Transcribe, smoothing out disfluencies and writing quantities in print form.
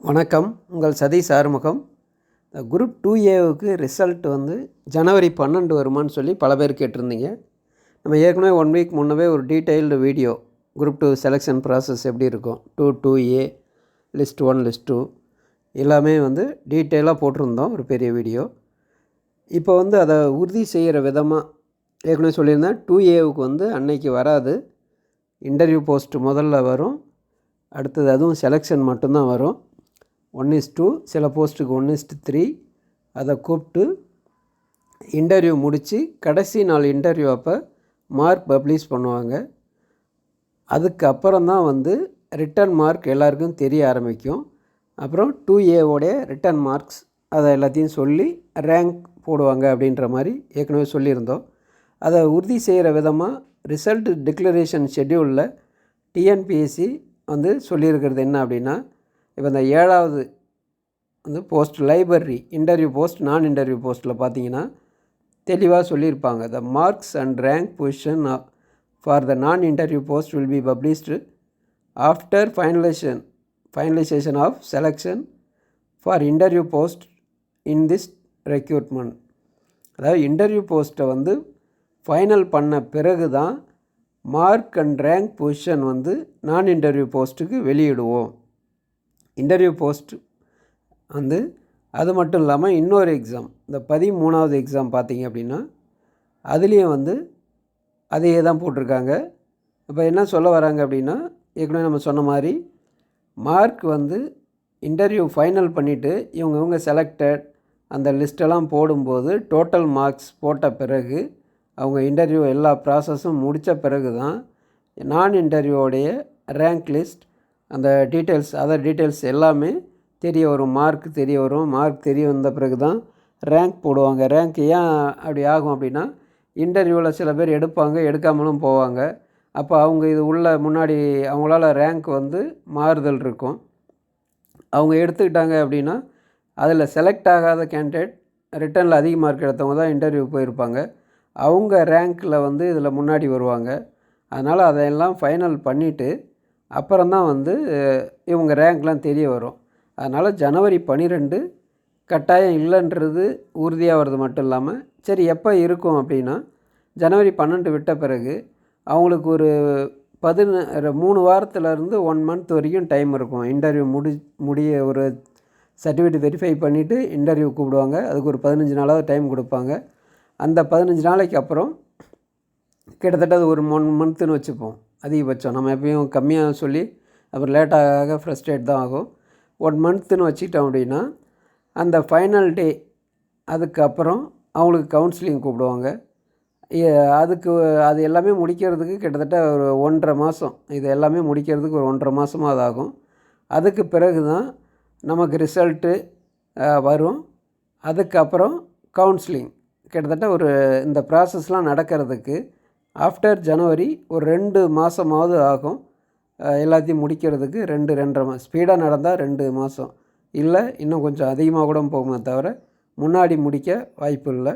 வணக்கம். உங்கள் Sathish Arumugam. Group 2A result ஜனவரி 12 வருமானு சொல்லி பல பேர் கேட்டிருந்தீங்க. நம்ம ஏற்கனவே 1 வீக் முன்னவே ஒரு detailed video group 2 selection process எப்படி இருக்கும், 2A லிஸ்ட் 1 லிஸ்ட் 2 எல்லாமே டீட்டெயிலாக போட்டிருந்தோம், ஒரு பெரிய வீடியோ. இப்போ அதை உறுதி செய்கிற விதமாக ஏற்கனவே சொல்லியிருந்தேன். 2Aவுக்கு அன்னைக்கு வராது, இன்டர்வியூ போஸ்ட் முதல்ல வரும், அடுத்தது அதுவும் செலெக்ஷன் மட்டும்தான் வரும். 1:2, சில போஸ்ட்டுக்கு 1:3. அதை கூப்பிட்டு இன்டர்வியூ முடித்து கடைசி நாள் இன்டர்வியூ அப்போ மார்க் பப்ளிஷ் பண்ணுவாங்க. அதுக்கப்புறம் தான் ரிட்டன் மார்க் எல்லாருக்கும் தெரிய ஆரம்பிக்கும். அப்புறம் 2Aவோடைய ரிட்டன் மார்க்ஸ் அதை எல்லாத்தையும் சொல்லி ரேங்க் போடுவாங்க அப்படின்ற மாதிரி ஏற்கனவே சொல்லியிருந்தோம். அதை உறுதி செய்கிற விதமாக ரிசல்ட் டிக்ளரேஷன் ஷெட்யூலில் டிஎன்பிஎஸ்சி சொல்லியிருக்கிறது என்ன அப்படின்னா, இப்போ இந்த 7வது post library interview post, non interview போஸ்ட்டில் பார்த்தீங்கன்னா தெளிவாக சொல்லியிருப்பாங்க. The marks and rank position for the non interview post will be published after finalisation of selection for interview post in this recruitment. அதாவது இன்டர்வியூ போஸ்ட்டை ஃபைனல் பண்ண பிறகு தான் mark and rank position non interview போஸ்ட்டுக்கு வெளியிடுவோம். Interview post அது மட்டும் இல்லாமல் இன்னொரு எக்ஸாம், இந்த 13வது எக்ஸாம் பார்த்தீங்க அப்படின்னா அதுலேயும் அதையே தான் போட்டிருக்காங்க. இப்போ என்ன சொல்ல வராங்க அப்படின்னா, ஏற்கனவே நம்ம சொன்ன மாதிரி மார்க் இன்டர்வியூ ஃபைனல் பண்ணிவிட்டு இவங்க செலக்டட் அந்த லிஸ்ட்டெல்லாம் போடும்போது டோட்டல் மார்க்ஸ் போட்ட பிறகு அவங்க இன்டர்வியூ எல்லா ப்ராசஸும் முடித்த பிறகு தான் நான் இன்டர்வியூவோடைய ரேங்க் லிஸ்ட், அந்த டீட்டெயில்ஸ், அதர் டீட்டெயில்ஸ் எல்லாமே தெரிய வரும். மார்க் தெரிய வரும். மார்க் தெரிய வந்த பிறகு தான் ரேங்க் போடுவாங்க. ரேங்க் ஏன் அப்படி ஆகும் அப்படின்னா, இன்டர்வியூவில் சில பேர் எடுப்பாங்க, எடுக்காமலும் போவாங்க. அப்போ அவங்க இது உள்ள முன்னாடி அவங்களால ரேங்க் மாறுதல் இருக்கும். அவங்க எடுத்துக்கிட்டாங்க அப்படின்னா அதில் செலக்ட் ஆகாத கேண்டிடேட், ரிட்டனில் அதிக மார்க் எடுத்தவங்க தான் இன்டர்வியூ போயிருப்பாங்க. அவங்க ரேங்க்கில் இதில் முன்னாடி வருவாங்க. அதனால் அதையெல்லாம் ஃபைனல் பண்ணிவிட்டு அப்புறம்தான் இவங்க ரேங்க்லாம் தெரிய வரும். அதனால் ஜனவரி 12 கட்டாயம் இல்லைன்றது உறுதியாக வருது. மட்டும் இல்லாமல் சரி எப்போ இருக்கும் அப்படின்னா, ஜனவரி 12 விட்ட பிறகு அவங்களுக்கு ஒரு 3 வாரத்துலேருந்து 1 மந்த் வரைக்கும் டைம் இருக்கும். இன்டர்வியூ முடிய ஒரு சர்டிஃபிகேட் வெரிஃபை பண்ணிவிட்டு இன்டர்வியூ கூப்பிடுவாங்க. அதுக்கு ஒரு 15 நாளாவது டைம் கொடுப்பாங்க. அந்த 15 நாளைக்கு அப்புறம் கிட்டத்தட்ட அது ஒரு 1 மந்த்துன்னு வச்சுப்போம் அதிகபட்சம். நம்ம எப்பயும் கம்மியாக சொல்லி அப்புறம் லேட்டாக ஃப்ரஸ்ட்ரேட் தான் ஆகும். 1 மந்த்துன்னு வச்சுக்கிட்டோம் அப்படின்னா அந்த ஃபைனல் டே அதுக்கப்புறம் அவங்களுக்கு கவுன்சிலிங் கூப்பிடுவாங்க. அது எல்லாமே முடிக்கிறதுக்கு கிட்டத்தட்ட ஒரு 1.5 மாதம், இது எல்லாமே முடிக்கிறதுக்கு ஒரு 1.5 மாதமாக அது ஆகும். அதுக்கு பிறகு தான் நமக்கு ரிசல்ட்டு வரும். அதுக்கப்புறம் கவுன்சிலிங் கிட்டத்தட்ட ஒரு இந்த ப்ராசஸ்லாம் நடக்கிறதுக்கு ஆஃப்டர் ஜனவரி ஒரு 2 மாதமாவது ஆகும். எல்லாத்தையும் முடிக்கிறதுக்கு 2-2.5 மாதம். ஸ்பீடாக நடந்தால் 2 மாதம், இல்லை இன்னும் கொஞ்சம் அதிகமாக கூட போகுமே தவிர முன்னாடி முடிக்க வாய்ப்பு இல்லை.